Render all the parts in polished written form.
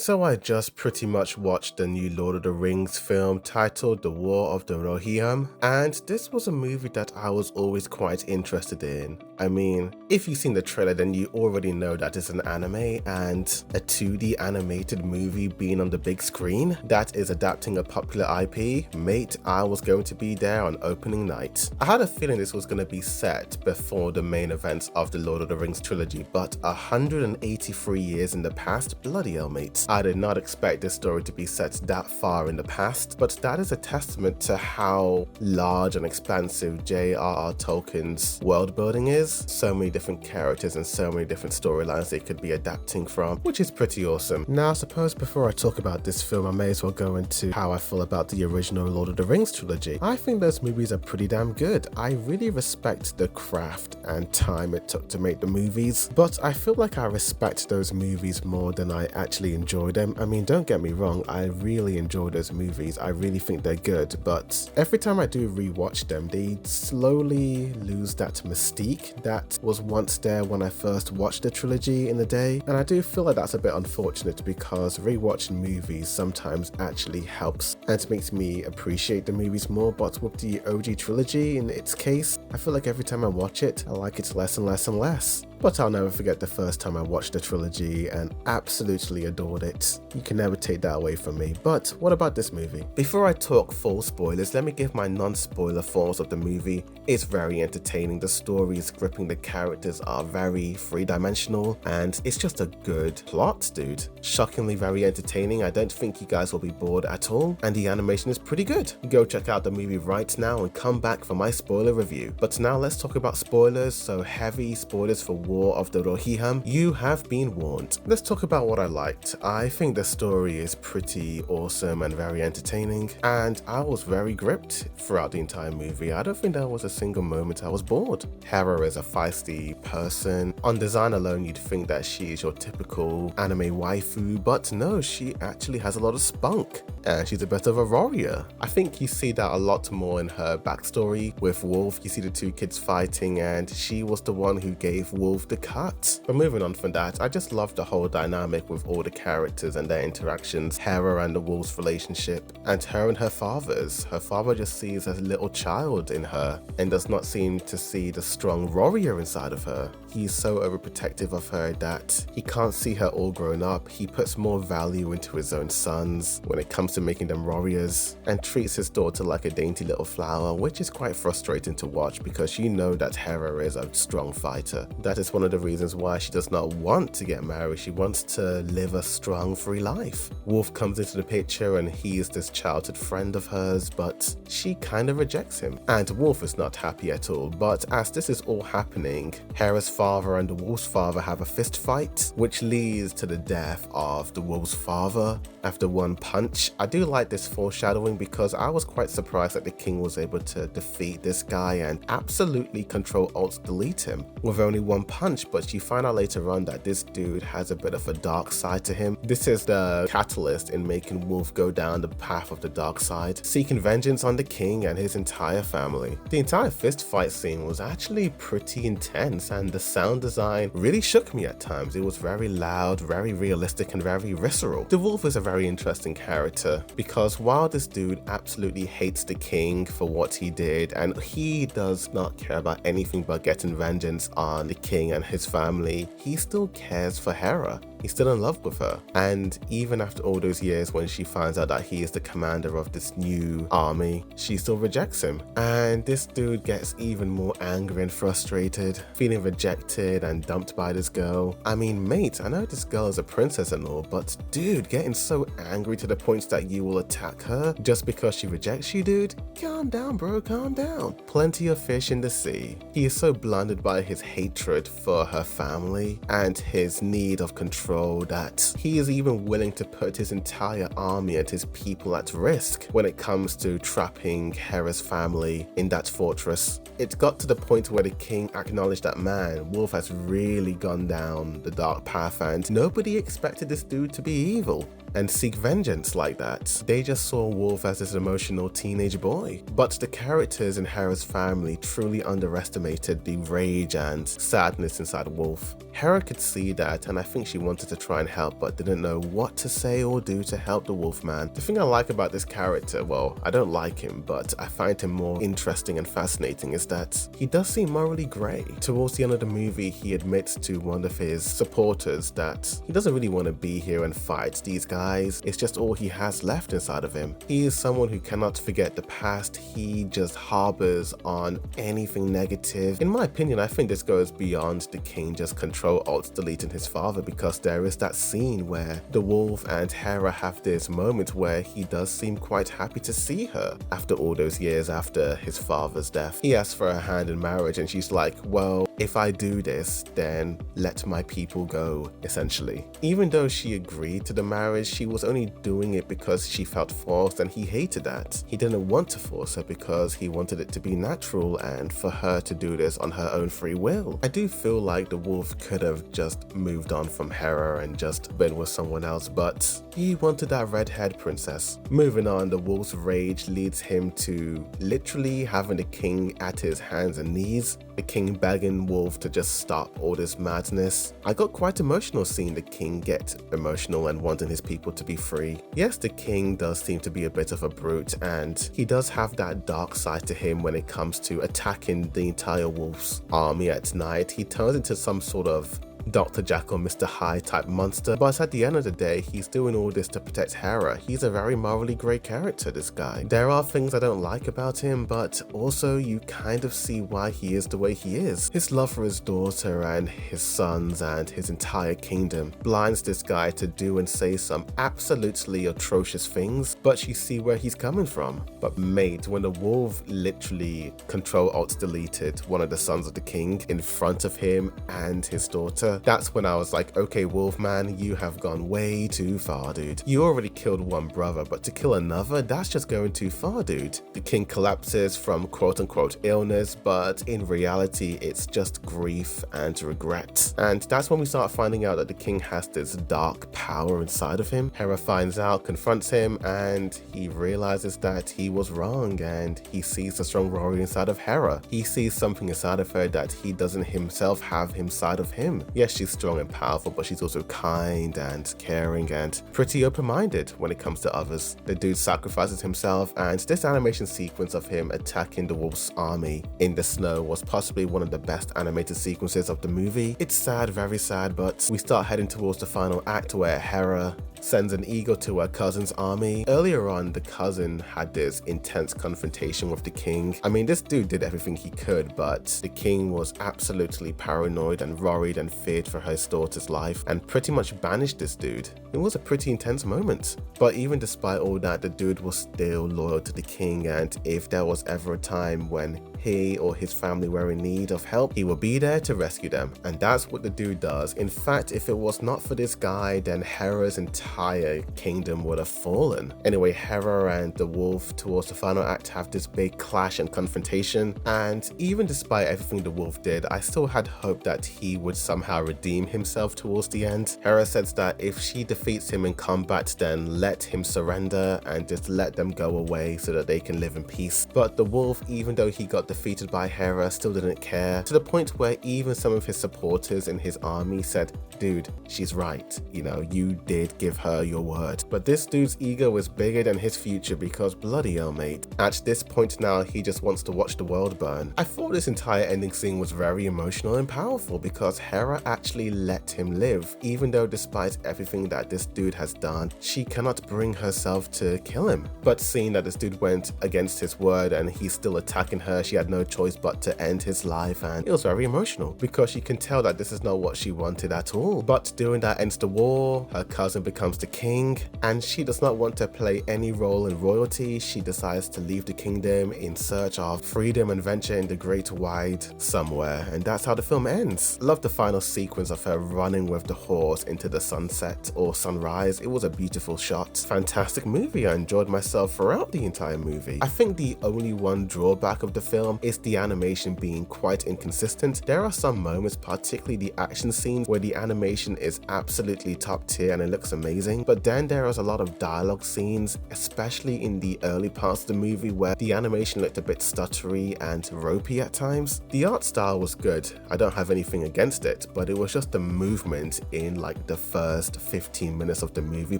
So I just pretty much watched the new Lord of the Rings film titled The War of the Rohirrim, and this was a movie that I was always quite interested in. I mean, if you've seen the trailer, then you already know that it's an anime and a 2D animated movie being on the big screen that is adapting a popular IP. Mate, I was going to be there on opening night. I had a feeling this was going to be set before the main events of the Lord of the Rings trilogy, but 183 years in the past, bloody hell mate. I did not expect this story to be set that far in the past, but that is a testament to how large and expansive J.R.R. Tolkien's world building is. So many different characters and so many different storylines they could be adapting from, which is pretty awesome. Now I suppose before I talk about this film, I may as well go into how I feel about the original Lord of the Rings trilogy. I think those movies are pretty damn good. I really respect the craft and time it took to make the movies, but I feel like I respect those movies more than I actually enjoy them. I mean, don't get me wrong, I really enjoy those movies. I really think they're good, but every time I do rewatch them, they slowly lose that mystique that was once there when I first watched the trilogy in the day. And I do feel like that's a bit unfortunate because rewatching movies sometimes actually helps and makes me appreciate the movies more. But with the OG trilogy in its case, I feel like every time I watch it, I like it less and less and less. But I'll never forget the first time I watched the trilogy and absolutely adored it. You can never take that away from me. But what about this movie? Before I talk full spoilers, let me give my non-spoiler thoughts of the movie. It's very entertaining, the story is gripping, the characters are very three-dimensional, and it's just a good plot, dude. Shockingly very entertaining. I don't think you guys will be bored at all, and the animation is pretty good. Go check out the movie right now and come back for my spoiler review. But now let's talk about spoilers, so heavy spoilers for War of the Rohirrim. You have been warned. Let's talk about what I liked. I think the story is pretty awesome and very entertaining, and I was very gripped throughout the entire movie. I don't think there was a single moment I was bored. Hera is a feisty person. On design alone, you'd think that she is your typical anime waifu, but no, she actually has a lot of spunk, and she's a bit of a warrior. I think you see that a lot more in her backstory with Wolf. You see the two kids fighting, and she was the one who gave Wolf the cut. But moving on from that, I just love the whole dynamic with all the characters and their interactions, Hera and the wolf's relationship, and her and her father's. Her father just sees a little child in her and does not seem to see the strong warrior inside of her. He's so overprotective of her that he can't see her all grown up. He puts more value into his own sons when it comes to making them warriors, and treats his daughter like a dainty little flower, which is quite frustrating to watch because you know that Hera is a strong fighter. That is one of the reasons why she does not want to get married. She wants to live a strong, free life. Wolf comes into the picture and he is this childhood friend of hers, but she kind of rejects him. And Wolf is not happy at all. But as this is all happening, Hera's father and the wolf's father have a fist fight, which leads to the death of the wolf's father after one punch. I do like this foreshadowing because I was quite surprised that the king was able to defeat this guy and absolutely Control-Alt-Delete him with only one punch. But you find out later on that this dude has a bit of a dark side to him. This is the catalyst in making Wolf go down the path of the dark side, seeking vengeance on the king and his entire family. The entire fist fight scene was actually pretty intense, and the sound design really shook me at times. It was very loud, very realistic, and very visceral. The wolf is a very interesting character because while this dude absolutely hates the king for what he did, and he does not care about anything but getting vengeance on the king and his family, he still cares for Hera. He's still in love with her. And even after all those years, when she finds out that he is the commander of this new army, she still rejects him. And this dude gets even more angry and frustrated, feeling rejected and dumped by this girl. I mean, mate, I know this girl is a princess and all, but dude, getting so angry to the point that you will attack her just because she rejects you, dude? Calm down, bro, calm down. Plenty of fish in the sea. He is so blinded by his hatred for her family and his need of control that he is even willing to put his entire army and his people at risk when it comes to trapping Hera's family in that fortress. It got to the point where the king acknowledged that, man, Wolf has really gone down the dark path and nobody expected this dude to be evil. and seek vengeance like that. They just saw Wolf as this emotional teenage boy. But the characters in Hera's family truly underestimated the rage and sadness inside Wolf. Hera could see that, and I think she wanted to try and help but didn't know what to say or do to help the Wolfman. The thing I like about this character, well, I don't like him, but I find him more interesting and fascinating, is that he does seem morally grey. Towards the end of the movie, he admits to one of his supporters that he doesn't really want to be here and fight these guys. It's just all he has left inside of him. He is someone who cannot forget the past. He just harbors on anything negative. In my opinion, I think this goes beyond the king just Control-Alt-Deleting his father, because there is that scene where the wolf and Hera have this moment where he does seem quite happy to see her after all those years after his father's death. He asks for her hand in marriage and she's like, well, if I do this, then let my people go, essentially. Even though she agreed to the marriage, she was only doing it because she felt forced, and he hated that. He didn't want to force her because he wanted it to be natural and for her to do this on her own free will. I do feel like the wolf could have just moved on from Hera and just been with someone else, but he wanted that red-haired princess. Moving on, the wolf's rage leads him to literally having the king at his hands and knees, the king begging Wolf to just stop all this madness. I got quite emotional seeing the king get emotional and wanting his people to be free. Yes, the king does seem to be a bit of a brute, and he does have that dark side to him when it comes to attacking the entire wolf's army at night. He turns into some sort of Dr. Jekyll, Mr. Hyde type monster, but at the end of the day, he's doing all this to protect Hera. He's a very morally grey character, this guy. There are things I don't like about him, but also you kind of see why he is the way he is. His love for his daughter and his sons and his entire kingdom blinds this guy to do and say some absolutely atrocious things, but you see where he's coming from. But mate, when the wolf literally Control-Alt-Deleted one of the sons of the king in front of him and his daughter, that's when I was like, okay, Wolfman, you have gone way too far, dude. You already killed one brother, but to kill another, that's just going too far, dude. The king collapses from quote-unquote illness, but in reality, it's just grief and regret. And that's when we start finding out that the king has this dark power inside of him. Hera finds out, confronts him, and he realizes that he was wrong, and he sees the strong Rohirrim inside of Hera. He sees something inside of her that he doesn't himself have inside of him. Yes, she's strong and powerful, but she's also kind and caring and pretty open-minded when it comes to others. The dude sacrifices himself, and this animation sequence of him attacking the wolf's army in the snow was possibly one of the best animated sequences of the movie. It's sad, very sad, but we start heading towards the final act where Hera sends an eagle to her cousin's army. Earlier on, the cousin had this intense confrontation with the king. I mean, this dude did everything he could, but the king was absolutely paranoid and worried and feared for his daughter's life and pretty much banished this dude. It was a pretty intense moment. But even despite all that, the dude was still loyal to the king, and if there was ever a time when he or his family were in need of help, he will be there to rescue them. And that's what the dude does. In fact, if it was not for this guy, then Hera's entire kingdom would have fallen. Anyway, Hera and the wolf towards the final act have this big clash and confrontation, and even despite everything the wolf did, I still had hope that he would somehow redeem himself towards the end. Hera says that if she defeats him in combat, then let him surrender and just let them go away so that they can live in peace. But the wolf, even though he got defeated by Hera, still didn't care, to the point where even some of his supporters in his army said, dude, she's right, you know, you did give her your word. But this dude's ego was bigger than his future, because bloody hell, mate. At this point now, he just wants to watch the world burn. I thought this entire ending scene was very emotional and powerful because Hera actually let him live, even though despite everything that this dude has done, she cannot bring herself to kill him. But seeing that this dude went against his word and he's still attacking her, she had no choice but to end his life, and it was very emotional because she can tell that this is not what she wanted at all. But doing that ends the war, her cousin becomes the king, and she does not want to play any role in royalty. She decides to leave the kingdom in search of freedom and venture in the great wide somewhere, and that's how the film ends. Love the final sequence of her running with the horse into the sunset or sunrise. It was a beautiful shot. Fantastic movie. I enjoyed myself throughout the entire movie. I think the only one drawback of the film is the animation being quite inconsistent. There are some moments, particularly the action scenes, where the animation is absolutely top tier and it looks amazing, amazing, but then there was a lot of dialogue scenes, especially in the early parts of the movie where the animation looked a bit stuttery and ropey at times. The art style was good, I don't have anything against it, but it was just the movement in like the first 15 minutes of the movie,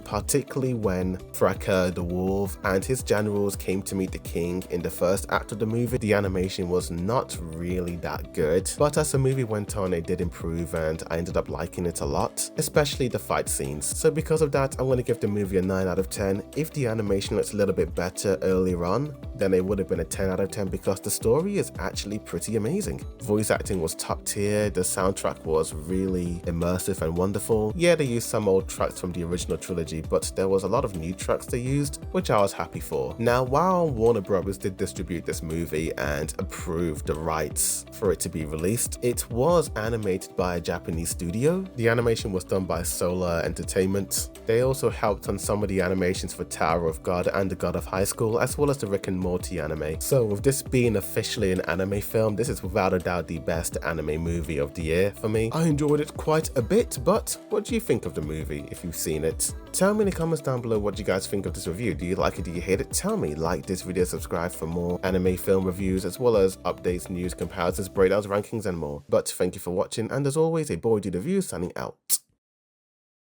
particularly when Freka the wolf and his generals came to meet the king in the first act of the movie. The animation was not really that good, but as the movie went on it did improve and I ended up liking it a lot, especially the fight scenes. So because of that, I'm going to give the movie a 9 out of 10. If the animation looks a little bit better earlier on, then it would have been a 10 out of 10 because the story is actually pretty amazing. Voice acting was top tier, the soundtrack was really immersive and wonderful. Yeah, they used some old tracks from the original trilogy, but there was a lot of new tracks they used, which I was happy for. Now, while Warner Brothers did distribute this movie and approved the rights for it to be released, it was animated by a Japanese studio. The animation was done by Solar Entertainment. They also helped on some of the animations for Tower of God and The God of High School, as well as the Rick and Morty anime. So with this being officially an anime film, this is without a doubt the best anime movie of the year for me. I enjoyed it quite a bit, but what do you think of the movie if you've seen it? Tell me in the comments down below what you guys think of this review. Do you like it? Do you hate it? Tell me. Like this video, subscribe for more anime film reviews, as well as updates, news, comparisons, breakdowns, rankings, and more. But thank you for watching, and as always, a boy did a review signing out.